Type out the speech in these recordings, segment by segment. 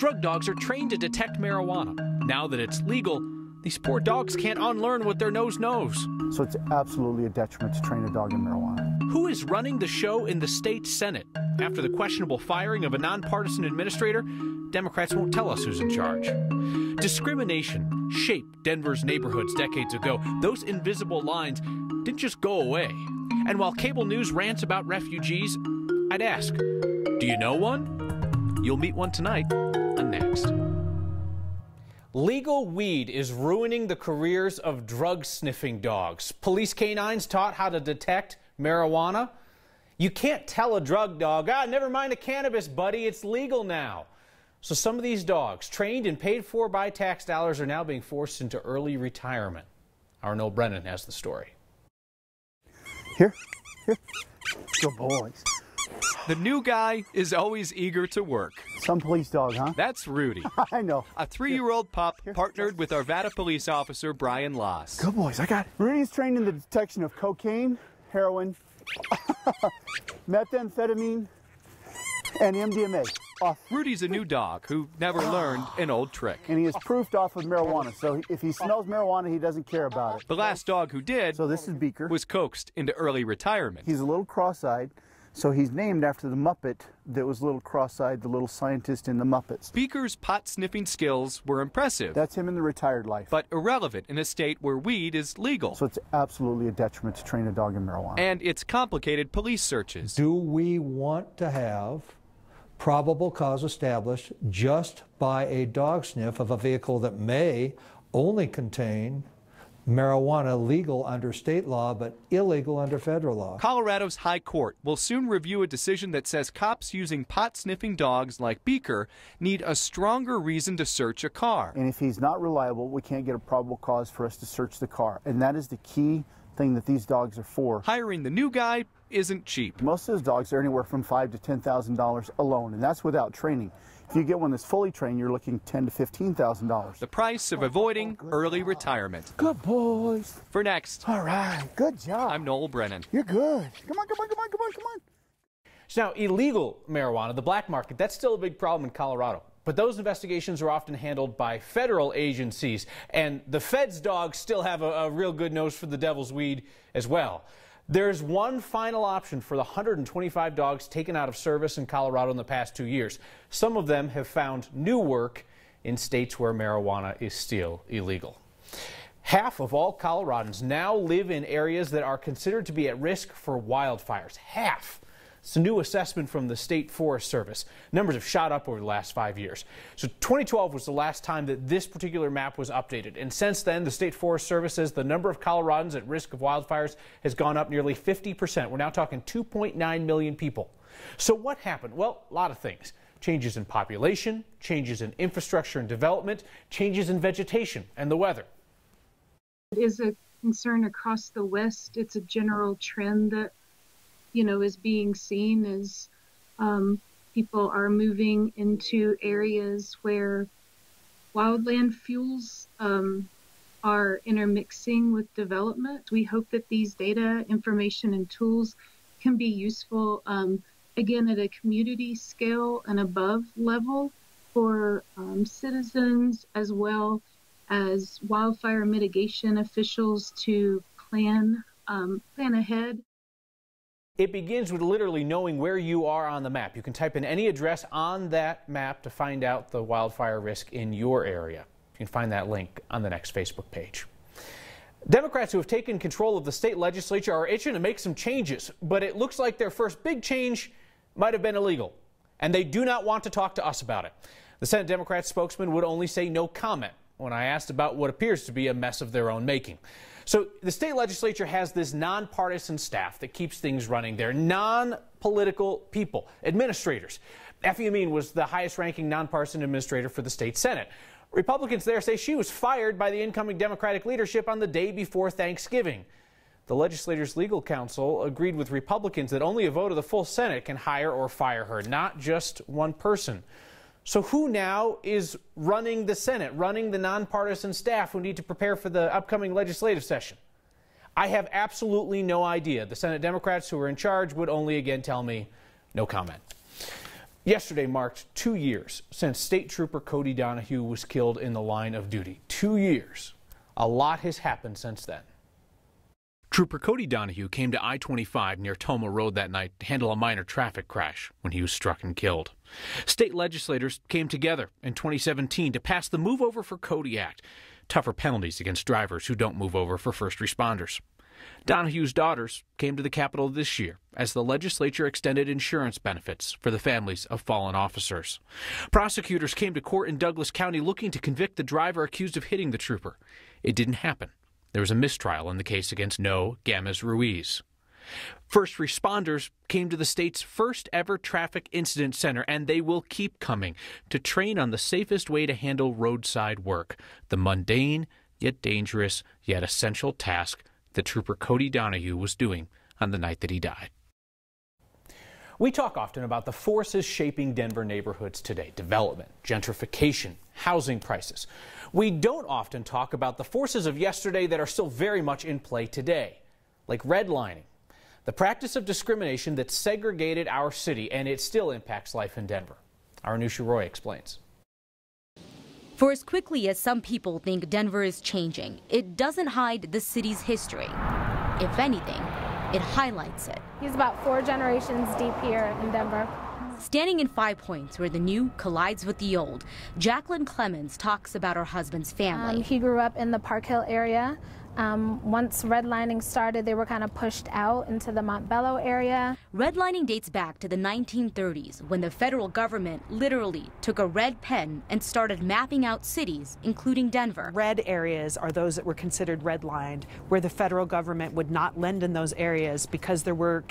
drug dogs are trained to detect marijuana. Now that it's legal, these poor dogs can't unlearn what their nose knows. So it's absolutely a detriment to train a dog in marijuana. Who is running the show in the state Senate? After the questionable firing of a nonpartisan administrator, Democrats won't tell us who's in charge. Discrimination shaped Denver's neighborhoods decades ago. Those invisible lines didn't just go away. And while cable news rants about refugees, I'd ask, do you know one? You'll meet one tonight on Next. Legal weed is ruining the careers of drug-sniffing dogs. Police canines taught how to detect marijuana. You can't tell a drug dog, never mind the cannabis, buddy, it's legal now. So some of these dogs, trained and paid for by tax dollars, are now being forced into early retirement. Our Noel Brennan has the story. Here. Good boys. The new guy is always eager to work. Some police dog, huh? That's Rudy. I know. A 3-year-old pup partnered with Arvada police officer Brian Loss. Good boys, I got it. Rudy's trained in the detection of cocaine, heroin, methamphetamine, and MDMA. Rudy's a new dog who never learned an old trick. And he is proofed off with marijuana, so if he smells marijuana, he doesn't care about it. The last dog who did, so this is Beaker, was coaxed into early retirement. He's a little cross-eyed, so he's named after the Muppet that was a little cross-eyed, the little scientist in the Muppets. Beaker's pot-sniffing skills were impressive. That's him in the retired life. But irrelevant in a state where weed is legal. So it's absolutely a detriment to train a dog in marijuana. And it's complicated police searches. Do we want to have probable cause established just by a dog sniff of a vehicle that may only contain marijuana, legal under state law but illegal under federal law? Colorado's High Court will soon review a decision that says cops using pot-sniffing dogs like Beaker need a stronger reason to search a car. And if he's not reliable, we can't get a probable cause for us to search the car. And that is the key thing that these dogs are for. Hiring the new guy isn't cheap. Most of those dogs are anywhere from $5,000 to $10,000 alone, and that's without training. If you get one that's fully trained, you're looking $10,000 to $15,000. The price of avoiding early retirement. Good boys. For Next. All right, good job. I'm Noel Brennan. You're good. Come on. So now, illegal marijuana, the black market, that's still a big problem in Colorado. But those investigations are often handled by federal agencies, and the feds' dogs still have a real good nose for the devil's weed as well. There's one final option for the 125 dogs taken out of service in Colorado in the past 2 years. Some of them have found new work in states where marijuana is still illegal. Half of all Coloradans now live in areas that are considered to be at risk for wildfires. Half. It's a new assessment from the State Forest Service. Numbers have shot up over the last 5 years. So 2012 was the last time that this particular map was updated. And since then, the State Forest Service says the number of Coloradans at risk of wildfires has gone up nearly 50%. We're now talking 2.9 million people. So what happened? Well, a lot of things. Changes in population, changes in infrastructure and development, changes in vegetation and the weather. It is a concern across the West. It's a general trend that is being seen as people are moving into areas where wildland fuels are intermixing with development. We hope that these data, information, and tools can be useful, again, at a community scale and above level for citizens as well as wildfire mitigation officials to plan ahead. It begins with literally knowing where you are on the map. You can type in any address on that map to find out the wildfire risk in your area. You can find that link on the Next Facebook page. Democrats who have taken control of the state legislature are itching to make some changes, but it looks like their first big change might have been illegal, and they do not want to talk to us about it. The Senate Democrat spokesman would only say no comment when I asked about what appears to be a mess of their own making. So the state legislature has this nonpartisan staff that keeps things running. They're non-political people, administrators. Effie Amin was the highest-ranking nonpartisan administrator for the state Senate. Republicans there say she was fired by the incoming Democratic leadership on the day before Thanksgiving. The legislature's legal counsel agreed with Republicans that only a vote of the full Senate can hire or fire her, not just one person. So who now is running the Senate, running the nonpartisan staff who need to prepare for the upcoming legislative session? I have absolutely no idea. The Senate Democrats who are in charge would only again tell me no comment. Yesterday marked 2 years since State Trooper Cody Donahue was killed in the line of duty. 2 years. A lot has happened since then. Trooper Cody Donahue came to I-25 near Toma Road that night to handle a minor traffic crash when he was struck and killed. State legislators came together in 2017 to pass the Move Over for Cody Act, tougher penalties against drivers who don't move over for first responders. Donahue's daughters came to the Capitol this year as the legislature extended insurance benefits for the families of fallen officers. Prosecutors came to court in Douglas County looking to convict the driver accused of hitting the trooper. It didn't happen. There was a mistrial in the case against No Gamas Ruiz. First responders came to the state's first ever traffic incident center, and they will keep coming to train on the safest way to handle roadside work, the mundane yet dangerous yet essential task that Trooper Cody Donahue was doing on the night that he died. We talk often about the forces shaping Denver neighborhoods today: development, gentrification, housing prices. We don't often talk about the forces of yesterday that are still very much in play today, like redlining, the practice of discrimination that segregated our city, and it still impacts life in Denver. Our Anusha Roy explains. For as quickly as some people think Denver is changing, it doesn't hide the city's history. If anything, it highlights it. He's about 4 generations deep here in Denver. Standing in 5 Points, where the new collides with the old, Jacqueline Clemens talks about her husband's family. He grew up in the Park Hill area. Once redlining started, they were kind of pushed out into the Montbello area. Redlining dates back to the 1930s, when the federal government literally took a red pen and started mapping out cities, including Denver. Red areas are those that were considered redlined, where the federal government would not lend in those areas because there were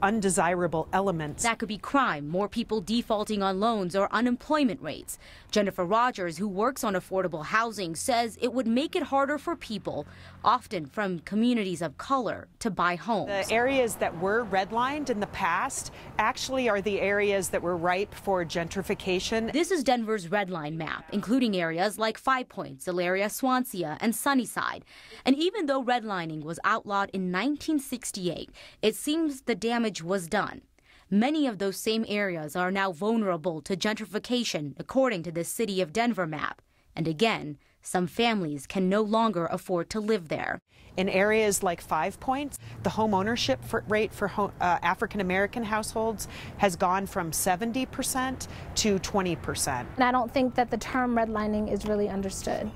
undesirable elements. That could be crime, more people defaulting on loans, or unemployment rates. Jennifer Rogers, who works on affordable housing, says it would make it harder for people, often from communities of color, to buy homes. The areas that were redlined in the past actually are the areas that were ripe for gentrification. This is Denver's redline map, including areas like 5 Points, Elyria, Swansea, and Sunnyside. And even though redlining was outlawed in 1968, it seems the damage was done. Many of those same areas are now vulnerable to gentrification, according to the City of Denver map. And again, some families can no longer afford to live there. In areas like 5 Points, the home ownership rate for African American households has gone from 70% to 20%. And I don't think that the term redlining is really understood.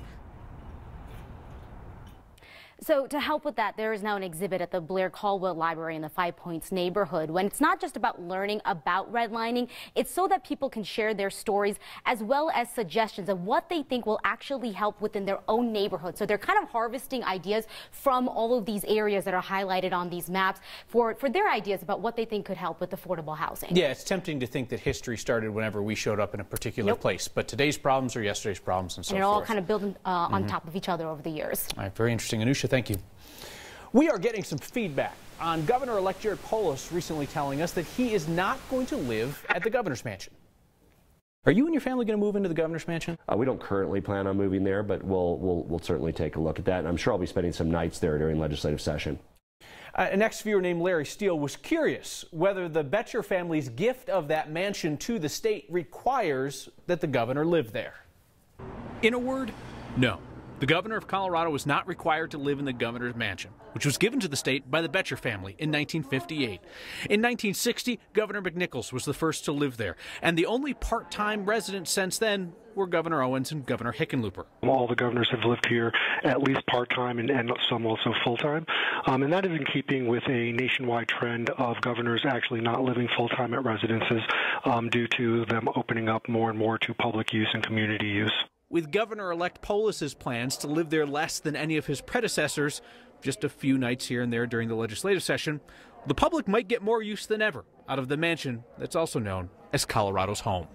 So to help with that, there is now an exhibit at the Blair Caldwell Library in the 5 Points neighborhood. When it's not just about learning about redlining, it's so that people can share their stories as well as suggestions of what they think will actually help within their own neighborhood. So they're kind of harvesting ideas from all of these areas that are highlighted on these maps for their ideas about what they think could help with affordable housing. Yeah, it's tempting to think that history started whenever we showed up in a particular place, but today's problems are yesterday's problems and so forth. And they're all kind of building on top of each other over the years. All right, very interesting. Anusha, thank you. We are getting some feedback on Governor-elect Jared Polis recently telling us that he is not going to live at the governor's mansion. Are you and your family going to move into the governor's mansion? We don't currently plan on moving there, but we'll certainly take a look at that. And I'm sure I'll be spending some nights there during legislative session. An ex-viewer named Larry Steele was curious whether the Betcher family's gift of that mansion to the state requires that the governor live there. In a word, no. The governor of Colorado was not required to live in the governor's mansion, which was given to the state by the Betcher family in 1958. In 1960, Governor McNichols was the first to live there, and the only part-time residents since then were Governor Owens and Governor Hickenlooper. All the governors have lived here at least part-time and some also full-time, and that is in keeping with a nationwide trend of governors actually not living full-time at residences due to them opening up more and more to public use and community use. With Governor-elect Polis's plans to live there less than any of his predecessors, just a few nights here and there during the legislative session, the public might get more use than ever out of the mansion that's also known as Colorado's home.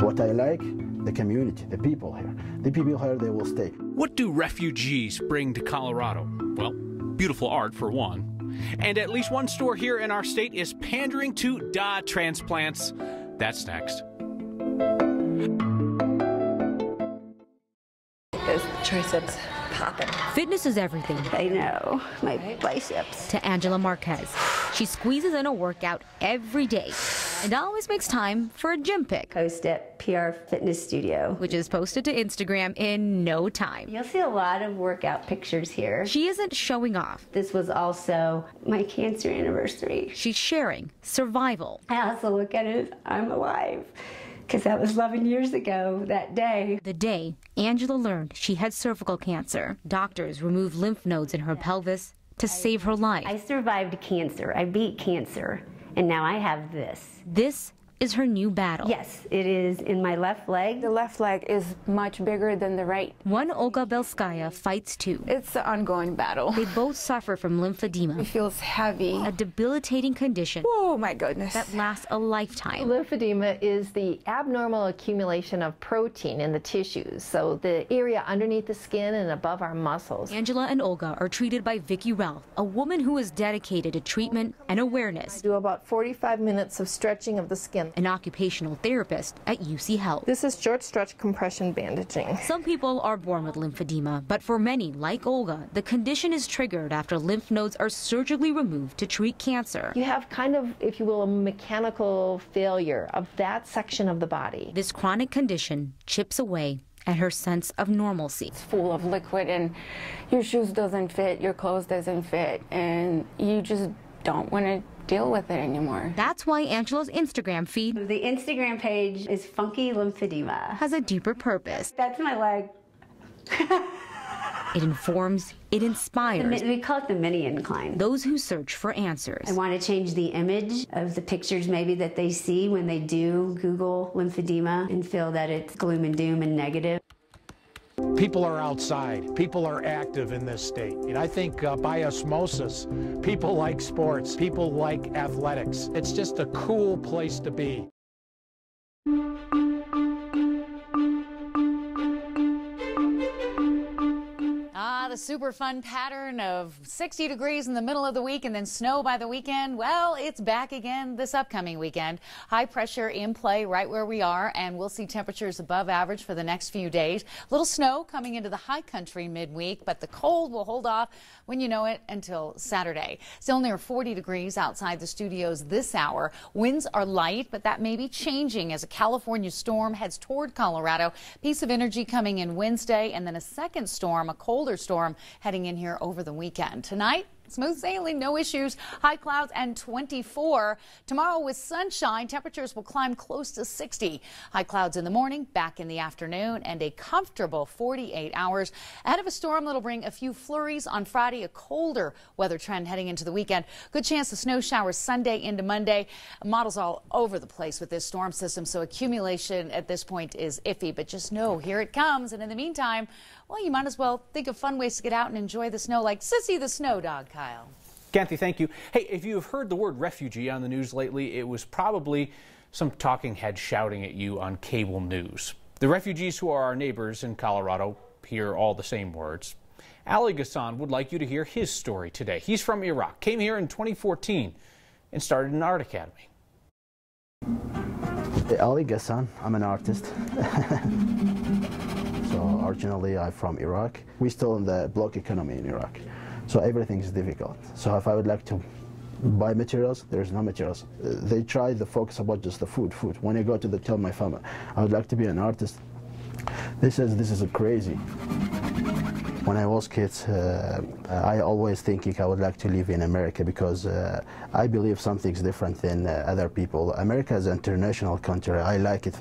What I like, the community, the people here. The people here, they will stay. What do refugees bring to Colorado? Well, beautiful art for one. And at least one store here in our state is pandering to transplants. That's next. Those triceps popping. Fitness is everything. I know, my biceps. To Angela Marquez. She squeezes in a workout every day And always makes time for a gym pic. Post at PR Fitness Studio, which is posted to Instagram in no time. You'll see a lot of workout pictures here. She isn't showing off. This was also my cancer anniversary. She's sharing survival. I also look at it as I'm alive, because that was 11 years ago that day. The day Angela learned she had cervical cancer. Doctors removed lymph nodes in her pelvis to save her life. I survived cancer. I beat cancer. And now I have this. This is her new battle. Yes, it is in my left leg. The left leg is much bigger than the right. One Olga Belskaya fights too. It's an ongoing battle. They both suffer from lymphedema. It feels heavy. A debilitating condition. Oh my goodness. That lasts a lifetime. Lymphedema is the abnormal accumulation of protein in the tissues, so the area underneath the skin and above our muscles. Angela and Olga are treated by Vicki Ralph, a woman who is dedicated to treatment and awareness. I do about 45 minutes of stretching of the skin. An occupational therapist at UC Health. This is short stretch compression bandaging. Some people are born with lymphedema, but for many, like Olga, the condition is triggered after lymph nodes are surgically removed to treat cancer. You have kind of, if you will, a mechanical failure of that section of the body. This chronic condition chips away at her sense of normalcy. It's full of liquid and your shoes doesn't fit, your clothes doesn't fit, and you just don't want to deal with it anymore. That's why Angela's Instagram feed, the Instagram page, is Funky Lymphedema, has a deeper purpose. That's my leg. It informs, it inspires. We call it the mini incline. Those who search for answers. I want to change the image of the pictures maybe that they see when they do Google lymphedema and feel that it's gloom and doom and negative. People are outside. People are active in this state. And I think by osmosis, people like sports. People like athletics. It's just a cool place to be. The super fun pattern of 60 degrees in the middle of the week and then snow by the weekend. Well, it's back again this upcoming weekend. High pressure in play right where we are, and we'll see temperatures above average for the next few days. Little snow coming into the high country midweek, but the cold will hold off when you know it until Saturday. Still near 40 degrees outside the studios this hour. Winds are light, but that may be changing as a California storm heads toward Colorado. Piece of energy coming in Wednesday, and then a second storm, a colder storm, heading in here over the weekend. Tonight, smooth sailing, no issues. High clouds and 24. Tomorrow with sunshine, temperatures will climb close to 60. High clouds in the morning, back in the afternoon, and a comfortable 48 hours. Ahead of a storm that'll bring a few flurries on Friday, a colder weather trend heading into the weekend. Good chance of snow showers Sunday into Monday. Models all over the place with this storm system, so accumulation at this point is iffy, but just know here it comes. And in the meantime, well, you might as well think of fun ways to get out and enjoy the snow, like Sissy the Snow Dog, Kyle. Kathy, thank you. Hey, if you have heard the word refugee on the news lately, it was probably some talking head shouting at you on cable news. The refugees who are our neighbors in Colorado hear all the same words. Ali Ghassan would like you to hear his story today. He's from Iraq, came here in 2014, and started an art academy. Ali Ghassan, I'm an artist. So originally I'm from Iraq. We're still in the block economy in Iraq. So everything is difficult. So if I would like to buy materials, there's no materials. They try to focus about just the food. When I go to tell my family, I would like to be an artist. This is crazy. When I was kids, I always thinking I would like to live in America because I believe something's different than other people. America is an international country. I like it.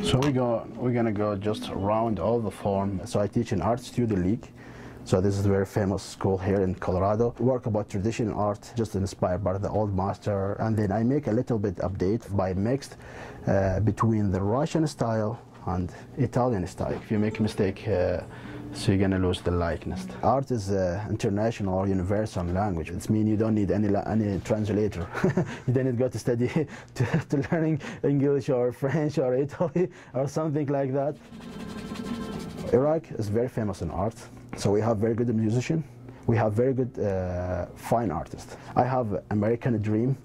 So we're gonna go just around all the farm. So I teach in Art Studio League. So this is a very famous school here in Colorado. Work about traditional art, just inspired by the old master. And then I make a little bit update by mixed between the Russian style and Italian style. If you make a mistake, so you're gonna lose the likeness. Art is international or universal language. It means you don't need any translator. You don't need to go to study to learning English or French or Italy or something like that. Iraq is very famous in art. So we have very good musicians. We have very good fine artists. I have American dream.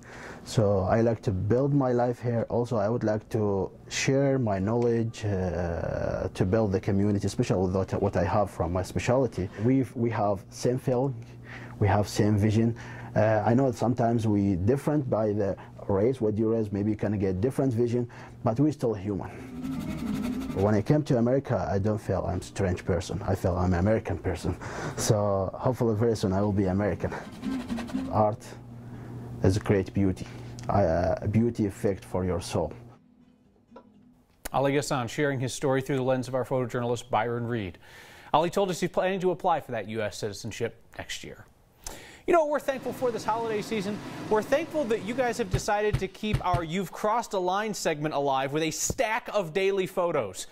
So I like to build my life here. Also, I would like to share my knowledge to build the community, especially with what I have from my specialty. We have same feeling, we have same vision. I know that sometimes we different by race, what you raise, maybe you can get different vision, but we're still human. When I came to America, I don't feel I'm a strange person. I feel I'm an American person. So hopefully very soon I will be American. Art is a great beauty, a beauty effect for your soul. Ali Ghassan sharing his story through the lens of our photojournalist Byron Reed. Ali told us he's planning to apply for that U.S. citizenship next year. You know what we're thankful for this holiday season? We're thankful that you guys have decided to keep our You've Crossed a Line segment alive with a stack of daily photos.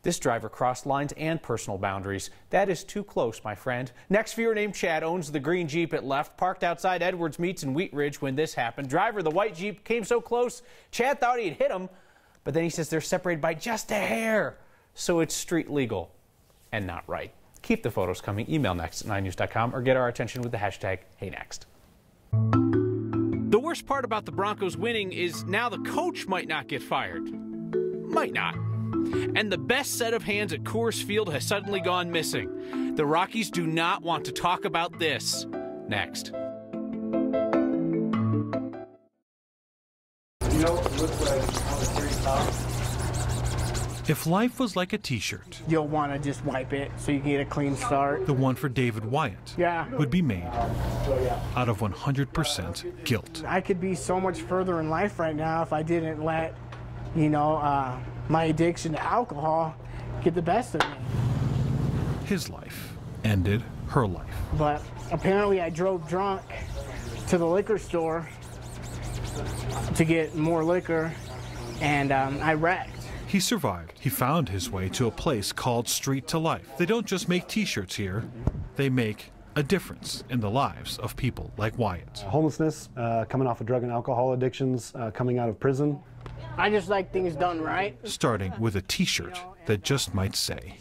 This driver crossed lines and personal boundaries. That is too close, my friend. Next viewer named Chad owns the green Jeep it left, parked outside Edwards Meats in Wheat Ridge when this happened. Driver of the white Jeep came so close, Chad thought he'd hit him, but then he says they're separated by just a hair. So it's street legal and not right. Keep the photos coming. Email next@9news.com or get our attention with the hashtag HeyNext. The worst part about the Broncos winning is now the coach might not get fired. Might not. And the best set of hands at Coors Field has suddenly gone missing. The Rockies do not want to talk about this. Next. You know, it looks like on the very top. If life was like a t-shirt, You'll want to just wipe it so you can get a clean start. the one for David Wyatt would be made out of 100% guilt. I could be so much further in life right now if I didn't let, you know, my addiction to alcohol get the best of me. His life ended her life. But apparently I drove drunk to the liquor store to get more liquor, and I wrecked. He survived. He found his way to a place called Street to Life. They don't just make t-shirts here, they make a difference in the lives of people like Wyatt. Homelessness, coming off of drug and alcohol addictions, coming out of prison. I just like things done right. Starting with a t-shirt that just might say,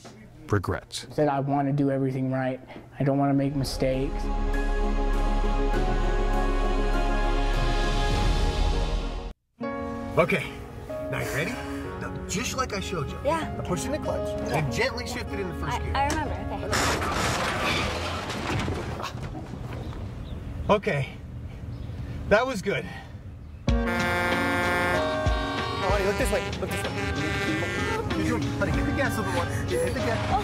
regret. Said I want to do everything right. I don't want to make mistakes. Okay, now you ready? Now, just like I showed you. Yeah. Now push in the clutch and gently shift it in the first gear. I remember, Okay, that was good. Oh, honey, look this way, look this way. You're doing, honey, hit the gas a little more. Hit the gas. Oh.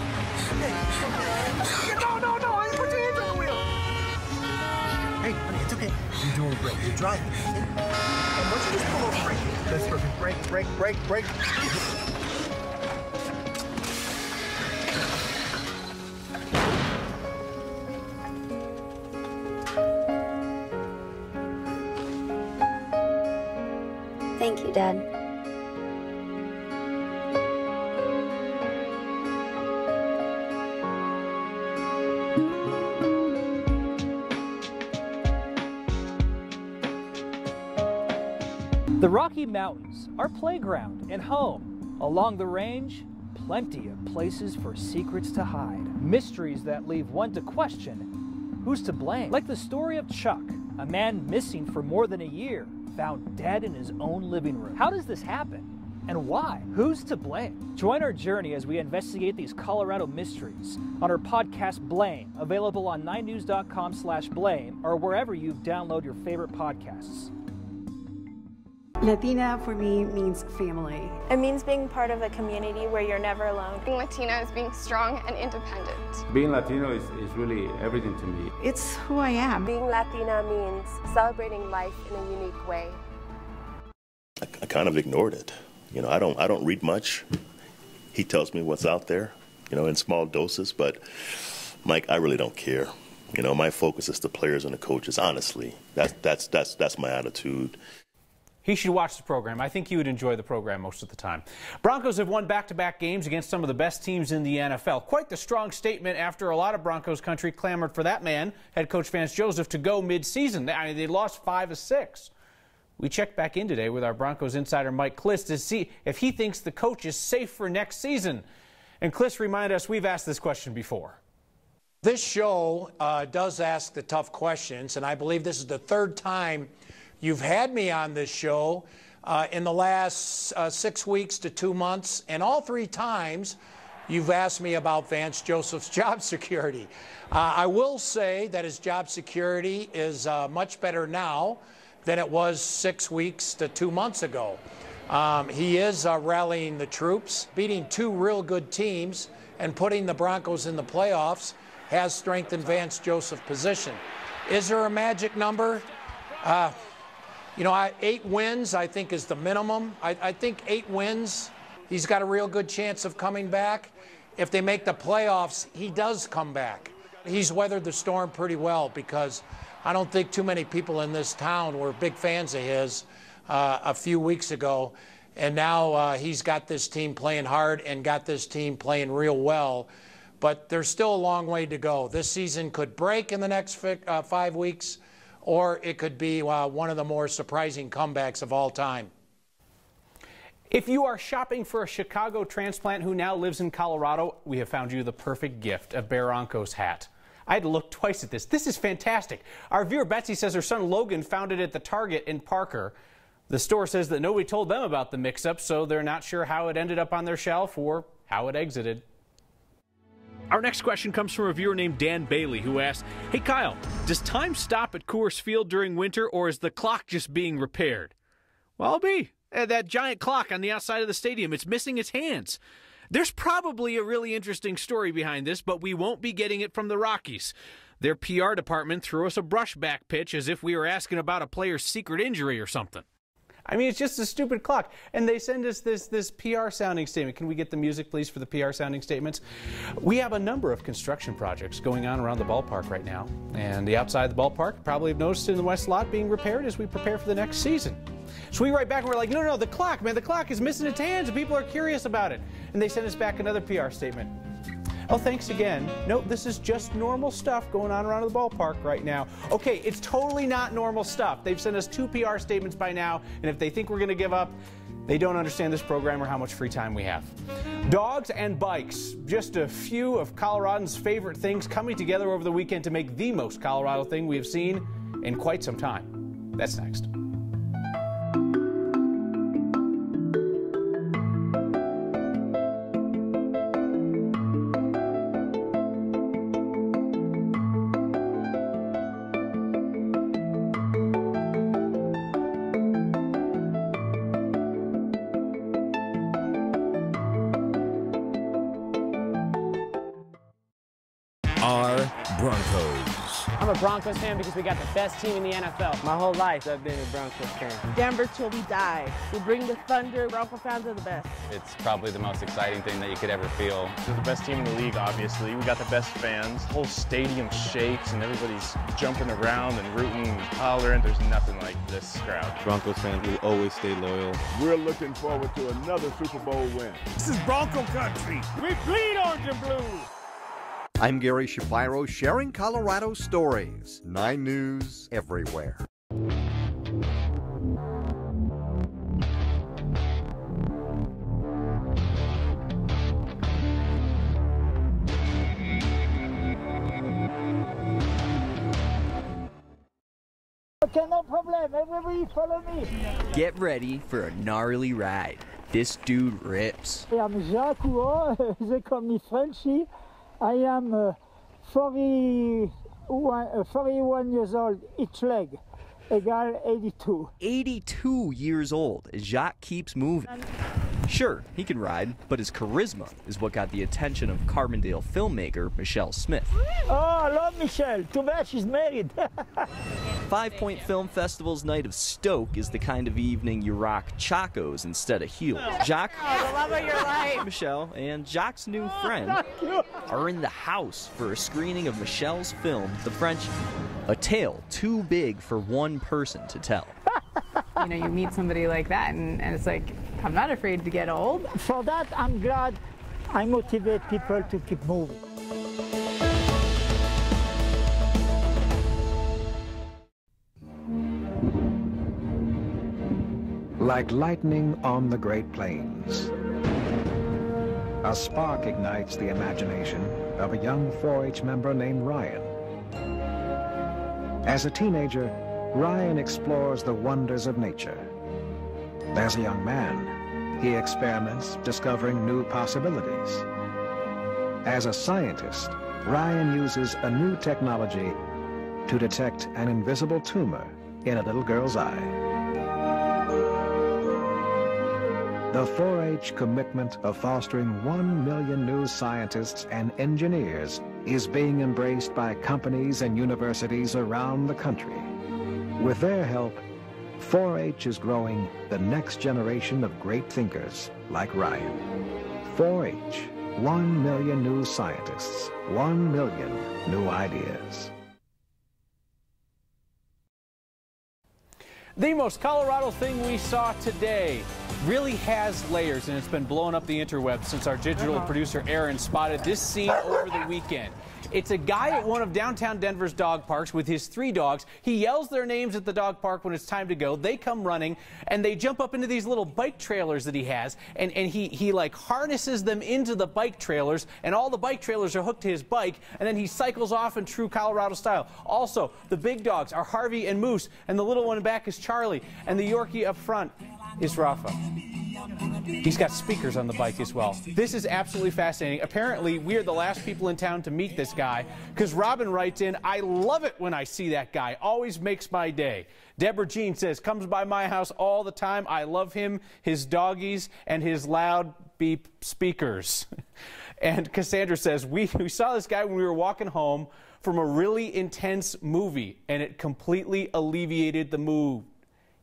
No, honey, put your hands on the wheel. Hey, honey, it's okay. You're doing great. You're driving. And once you just pull over, brake. That's perfect. Brake. Thank you, Dad. The Rocky Mountains, our playground and home. Along the range, plenty of places for secrets to hide. Mysteries that leave one to question who's to blame. Like the story of Chuck, a man missing for more than a year, found dead in his own living room. How does this happen? And why? Who's to blame? Join our journey as we investigate these Colorado mysteries on our podcast Blame, available on 9news.com/blame or wherever you download your favorite podcasts. Latina for me means family. It means being part of a community where you're never alone. Being Latina is being strong and independent. Being Latino is really everything to me. It's who I am. Being Latina means celebrating life in a unique way. I kind of ignored it. You know, I don't read much. He tells me what's out there, you know, in small doses, but Mike, I really don't care. You know, my focus is the players and the coaches, honestly. That's my attitude. He should watch the program. I think he would enjoy the program most of the time. Broncos have won back-to-back games against some of the best teams in the NFL. Quite the strong statement after a lot of Broncos country clamored for that man, head coach Vance Joseph, to go mid-season. I mean, they lost 5 of 6. We checked back in today with our Broncos insider Mike Kliss to see if he thinks the coach is safe for next season. And Kliss reminded us we've asked this question before. This show does ask the tough questions, and I believe this is the third time you've had me on this show in the last 6 weeks to 2 months, and all 3 times you've asked me about Vance Joseph's job security. I will say that his job security is much better now than it was 6 weeks to 2 months ago. He is rallying the troops, beating two real good teams, and putting the Broncos in the playoffs has strengthened Vance Joseph's position. Is there a magic number? You know, 8 wins, I think, is the minimum. I think 8 wins, he's got a real good chance of coming back. If they make the playoffs, he does come back. He's weathered the storm pretty well, because I don't think too many people in this town were big fans of his a few weeks ago. And now he's got this team playing hard and got this team playing real well. But there's still a long way to go. This season could break in the next 5 weeks, or it could be one of the more surprising comebacks of all time. If you are shopping for a Chicago transplant who now lives in Colorado, we have found you the perfect gift, a Barranco's hat. I had to look twice at this. This is fantastic. Our viewer Betsy says her son Logan found it at the Target in Parker. The store says that nobody told them about the mix-up, so they're not sure how it ended up on their shelf or how it exited. Our next question comes from a viewer named Dan Bailey, who asked, "Hey Kyle, does time stop at Coors Field during winter, or is the clock just being repaired?" Well, that giant clock on the outside of the stadium, it's missing its hands. There's probably a really interesting story behind this, but we won't be getting it from the Rockies. Their PR department threw us a brushback pitch as if we were asking about a player's secret injury or something. I mean, it's just a stupid clock. And they send us this PR sounding statement. Can we get the music, please, for the PR sounding statements? We have a number of construction projects going on around the ballpark right now. And the outside of the ballpark, you probably have noticed in the west lot, being repaired as we prepare for the next season. So we write back and we're like, no, the clock, man, the clock is missing its hands and people are curious about it. And they send us back another PR statement. Oh, thanks again. No, this is just normal stuff going on around the ballpark right now. Okay, it's totally not normal stuff. They've sent us 2 PR statements by now, and if they think we're going to give up, they don't understand this program or how much free time we have. Dogs and bikes, just a few of Coloradans' favorite things coming together over the weekend to make the most Colorado thing we have seen in quite some time. That's next. Broncos fan because we got the best team in the NFL. My whole life I've been a Broncos fan. Denver till we die. We bring the thunder. Bronco fans are the best. It's probably the most exciting thing that you could ever feel. They're the best team in the league, obviously. We got the best fans. The whole stadium shakes and everybody's jumping around and rooting and hollering. There's nothing like this crowd. Broncos fans will always stay loyal. We're looking forward to another Super Bowl win. This is Bronco country. We bleed orange and blue. I'm Gary Shapiro, sharing Colorado stories. 9 News everywhere. Okay, no problem. Everybody follow me. Get ready for a gnarly ride. This dude rips. I'm Jacques Houot. They call me Frenchie. I am 41 years old, each leg, equal 82. 82 years old, Jacques keeps moving. Sure, he can ride, but his charisma is what got the attention of Carbondale filmmaker Michelle Smith. Oh, I love Michelle. Too bad she's married. 5 Point Film Festival's Night of Stoke is the kind of evening you rock chacos instead of heels. Jacques, the love of your life. Michelle, and Jacques' new friend are in the house for a screening of Michelle's film, The Frenchie, a tale too big for one person to tell. You know, you meet somebody like that, and it's like, I'm not afraid to get old. For that, I'm glad I motivate people to keep moving. Like lightning on the Great Plains, a spark ignites the imagination of a young 4-H member named Ryan. As a teenager, Ryan explores the wonders of nature. As a young man, he experiments, discovering new possibilities. As a scientist, Ryan uses a new technology to detect an invisible tumor in a little girl's eye. The 4-H commitment of fostering 1 million new scientists and engineers is being embraced by companies and universities around the country. With their help, 4-H is growing the next generation of great thinkers like Ryan. 4-H, 1 million new scientists, 1 million new ideas. The most Colorado thing we saw today really has layers, and it's been blowing up the interwebs since our digital producer Aaron spotted this scene over the weekend. It's a guy at one of downtown Denver's dog parks with his 3 dogs. He yells their names at the dog park when it's time to go. They come running, and they jump up into these little bike trailers that he has, and he like harnesses them into the bike trailers, and all the bike trailers are hooked to his bike, and then he cycles off in true Colorado style. Also, the big dogs are Harvey and Moose, and the little one in back is Charlie, and the Yorkie up front is Rafa. He's got speakers on the bike as well. This is absolutely fascinating. Apparently, we are the last people in town to meet this guy, because Robin writes in, "I love it when I see that guy. Always makes my day." Deborah Jean says, "Comes by my house all the time. I love him, his doggies, and his loud beep speakers." And Cassandra says, we saw this guy when we were walking home from a really intense movie, and it completely alleviated the mood.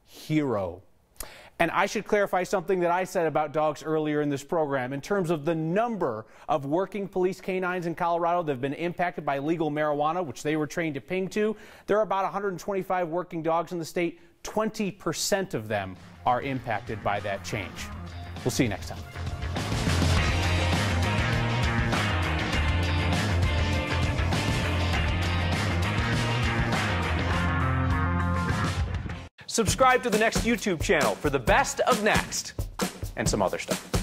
Hero. And I should clarify something that I said about dogs earlier in this program. In terms of the number of working police canines in Colorado that have been impacted by legal marijuana, which they were trained to ping to, there are about 125 working dogs in the state. 20% of them are impacted by that change. We'll see you next time. Subscribe to the Next YouTube channel for the best of Next and some other stuff.